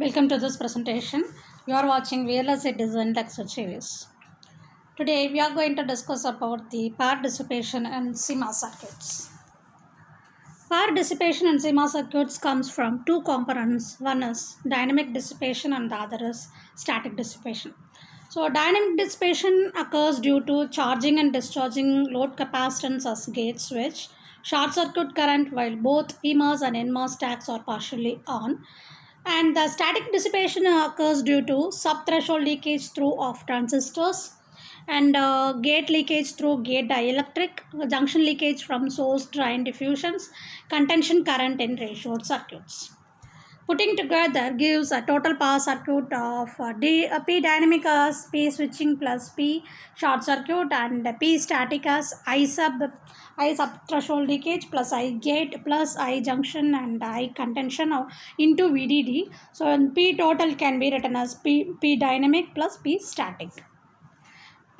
Welcome to this presentation. You are watching VLSI Design Lecture Series. Today we are going to discuss about the power dissipation and CMOS circuits. Power dissipation in CMOS circuits comes from two components. One is dynamic dissipation and the other is static dissipation. So dynamic dissipation occurs due to charging and discharging load capacitance as gate switch, short circuit current while both PMOS and NMOS stacks are partially on. And the static dissipation occurs due to subthreshold leakage through of transistors and gate leakage through gate dielectric, junction leakage from source drain diffusions, contention current in ratioed circuits. Putting together gives a total power circuit of P dynamic as P switching plus P short circuit and P static as I sub threshold leakage plus I gate plus I junction and I contention into VDD. So P total can be written as P dynamic plus P static.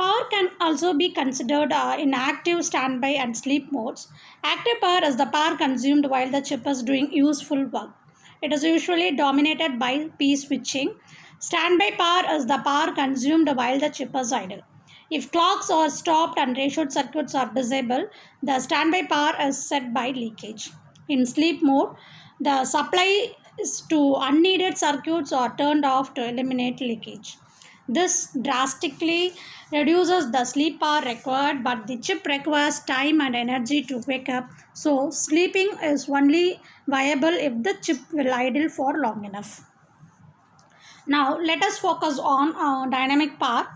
Power can also be considered in active, standby and sleep modes. Active power is the power consumed while the chip is doing useful work. It is usually dominated by P switching. Standby power is the power consumed while the chip is idle. If clocks are stopped and ratioed circuits are disabled, the standby power is set by leakage. In sleep mode, the supplies to unneeded circuits are turned off to eliminate leakage. This drastically reduces the sleep power required, but the chip requires time and energy to wake up. So, sleeping is only viable if the chip will idle for long enough. Now, let us focus on dynamic power.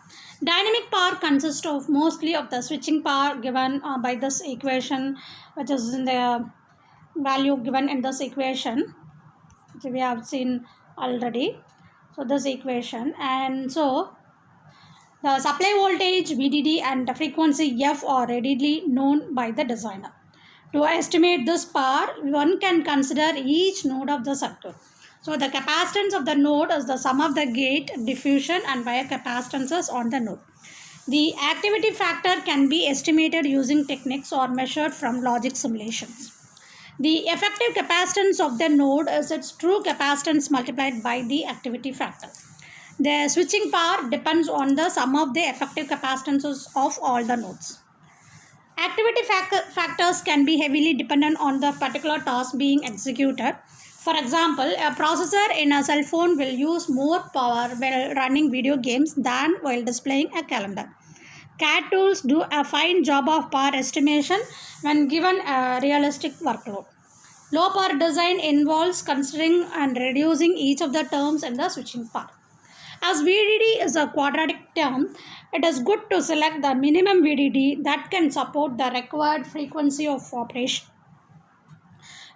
Dynamic power consists of mostly of the switching power given by this equation, which is in the value given in this equation, which we have seen already. So this equation, and so the supply voltage VDD and the frequency F are readily known by the designer. To estimate this power, one can consider each node of the circuit. So the capacitance of the node is the sum of the gate, diffusion and wire capacitances on the node. The activity factor can be estimated using techniques or measured from logic simulations. The effective capacitance of the node is its true capacitance multiplied by the activity factor. The switching power depends on the sum of the effective capacitances of all the nodes. Activity factors can be heavily dependent on the particular task being executed. For example, a processor in a cell phone will use more power while running video games than while displaying a calendar. CAD tools do a fine job of power estimation when given a realistic workload. Low power design involves considering and reducing each of the terms in the switching power. As VDD is a quadratic term, it is good to select the minimum VDD that can support the required frequency of operation.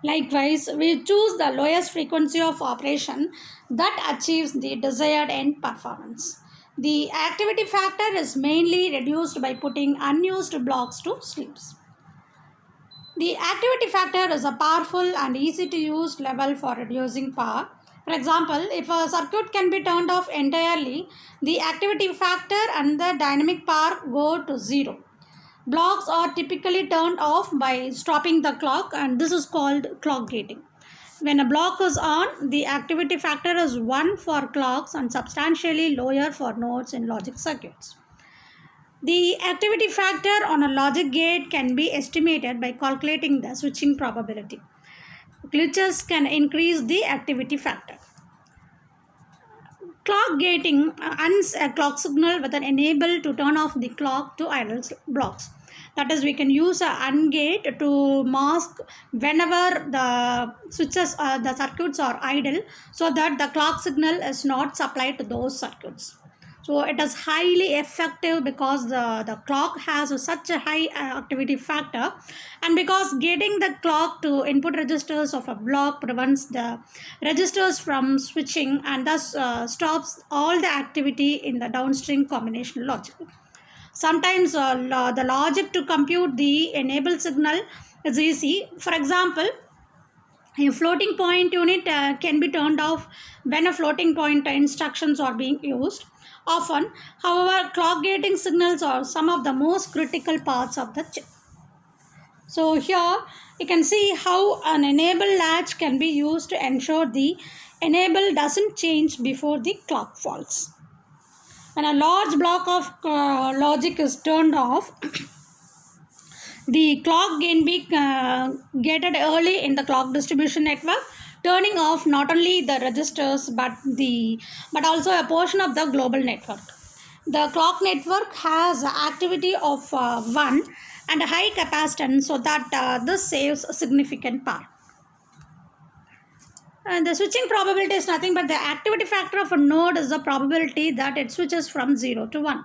Likewise, we choose the lowest frequency of operation that achieves the desired end performance. The activity factor is mainly reduced by putting unused blocks to sleeps. The activity factor is a powerful and easy to use level for reducing power. For example, if a circuit can be turned off entirely, the activity factor and the dynamic power go to zero. Blocks are typically turned off by stopping the clock, and this is called clock gating. When a block is on, the activity factor is 1 for clocks and substantially lower for nodes in logic circuits. The activity factor on a logic gate can be estimated by calculating the switching probability. Glitches can increase the activity factor. Clock gating unts a clock signal with an enable to turn off the clock to idle blocks. That is, we can use a ungate to mask whenever the switches, the circuits are idle, so that the clock signal is not supplied to those circuits. So it is highly effective because the clock has such a high activity factor, and because gating the clock to input registers of a block prevents the registers from switching and thus stops all the activity in the downstream combination logic. Sometimes the logic to compute the enable signal is easy. For example, a floating point unit can be turned off when a floating point instructions are being used. Often, however, clock gating signals are some of the most critical parts of the chip. So here you can see how an enable latch can be used to ensure the enable doesn't change before the clock falls. When a large block of logic is turned off, the clock can be gated early in the clock distribution network, turning off not only the registers but also a portion of the global network. The clock network has activity of 1 and a high capacitance, so that this saves a significant power. And the switching probability is nothing but the activity factor of a node is the probability that it switches from 0 to 1.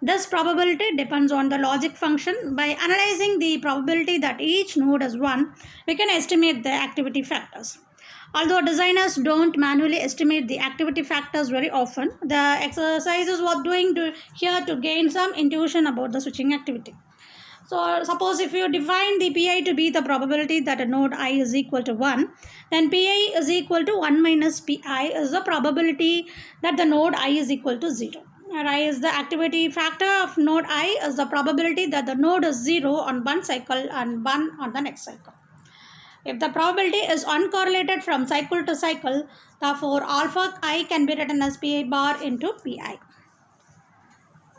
This probability depends on the logic function. By analyzing the probability that each node is 1, we can estimate the activity factors. Although designers don't manually estimate the activity factors very often, the exercise is worth doing here to gain some intuition about the switching activity. So suppose if you define the Pi to be the probability that a node I is equal to 1, then Pi is equal to 1 minus Pi is the probability that the node I is equal to 0. And I is the activity factor of node I is the probability that the node is 0 on one cycle and 1 on the next cycle. If the probability is uncorrelated from cycle to cycle, therefore alpha I can be written as Pi bar into Pi.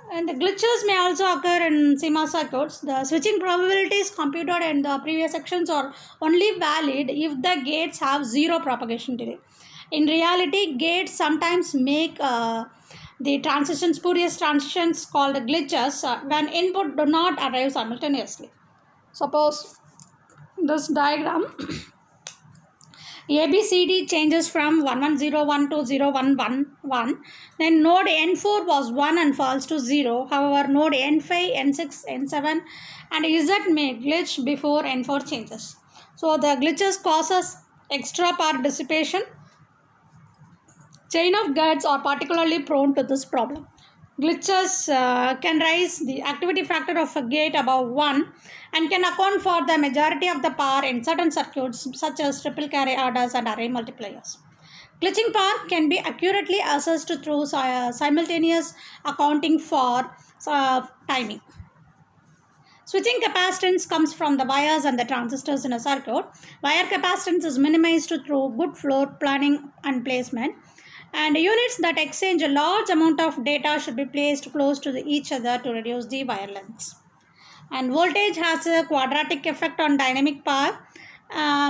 And the glitches may also occur in CMOS circuits. The switching probabilities computed in the previous sections are only valid if the gates have zero propagation delay. In reality, gates sometimes make the transitions, spurious transitions called glitches when input do not arrive simultaneously. Suppose this diagram ABCD changes from 1101 to 0111. Then node N4 was 1 and falls to 0. However, node N5, N6, N7 and Z may glitch before N4 changes. So the glitches causes extra power dissipation. Chain of gates are particularly prone to this problem. Glitches can raise the activity factor of a gate above 1 and can account for the majority of the power in certain circuits such as triple carry adders and array multipliers. Glitching power can be accurately assessed through simultaneous accounting for timing. Switching capacitance comes from the wires and the transistors in a circuit. Wire capacitance is minimized through good floor planning and placement. And units that exchange a large amount of data should be placed close to each other to reduce the wire lengths. And voltage has a quadratic effect on dynamic power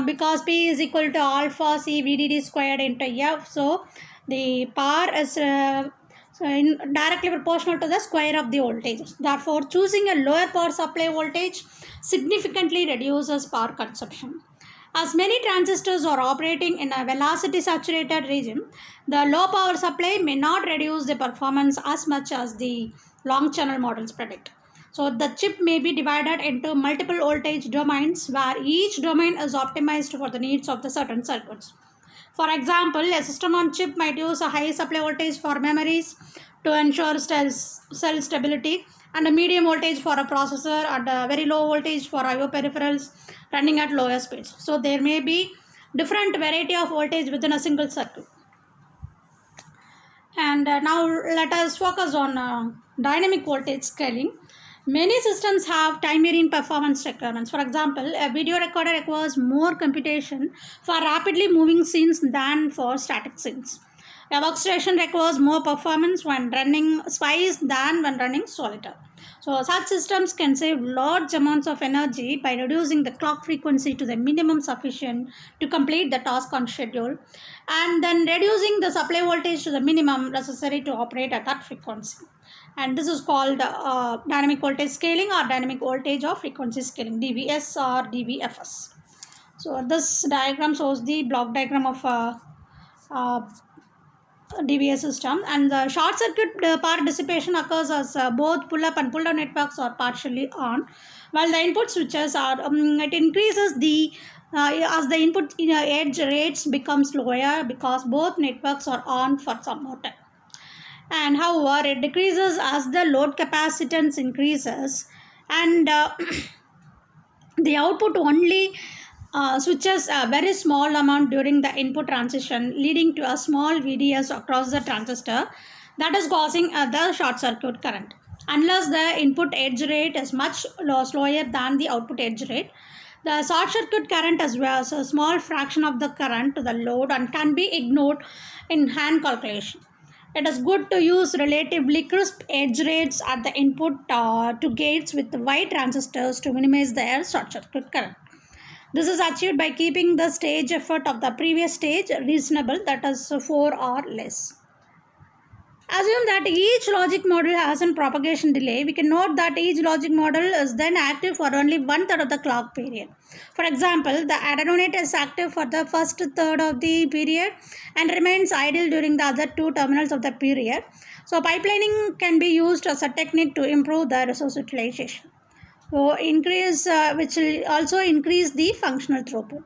because P is equal to alpha C VDD squared into F. So the power is directly proportional to the square of the voltage. Therefore, choosing a lower power supply voltage significantly reduces power consumption. As many transistors are operating in a velocity saturated region, the low power supply may not reduce the performance as much as the long channel models predict. So the chip may be divided into multiple voltage domains where each domain is optimized for the needs of the certain circuits. For example, a system on chip might use a high supply voltage for memories to ensure cell stability, and a medium voltage for a processor and a very low voltage for IO peripherals running at lower speeds. So there may be different variety of voltage within a single circuit. And now let us focus on dynamic voltage scaling. Many systems have time varying performance requirements. For example, a video recorder requires more computation for rapidly moving scenes than for static scenes. A workstation requires more performance when running Spice than when running Solitaire. So such systems can save large amounts of energy by reducing the clock frequency to the minimum sufficient to complete the task on schedule, and then reducing the supply voltage to the minimum necessary to operate at that frequency. And this is called dynamic voltage scaling or dynamic voltage or frequency scaling, DVS or DVFS. So this diagram shows the block diagram of DVS system, and the short circuit power dissipation occurs as both pull up and pull down networks are partially on, while the input switches are it increases the as the input edge rates becomes lower because both networks are on for some more time. And however, it decreases as the load capacitance increases, and the output only switches a very small amount during the input transition, leading to a small VDS across the transistor that is causing the short circuit current. Unless the input edge rate is much slower than the output edge rate, The short circuit current as well as a small fraction of the current to the load and can be ignored in hand calculation. It is good to use relatively crisp edge rates at the input to gates with wide transistors to minimize their short circuit current. This is achieved by keeping the stage effort of the previous stage reasonable, that is 4 or less. Assume that each logic module has a propagation delay. We can note that each logic module is then active for only 1/3 of the clock period. For example, the Adonate is active for the first third of the period and remains idle during the other two terminals of the period. So pipelining can be used as a technique to improve the resource utilization. So which will also increase the functional throughput.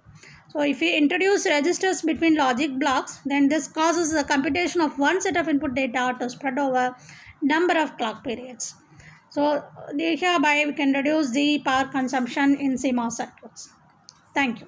So if we introduce registers between logic blocks, then this causes the computation of one set of input data to spread over number of clock periods. So hereby we can reduce the power consumption in CMOS circuits. Thank you.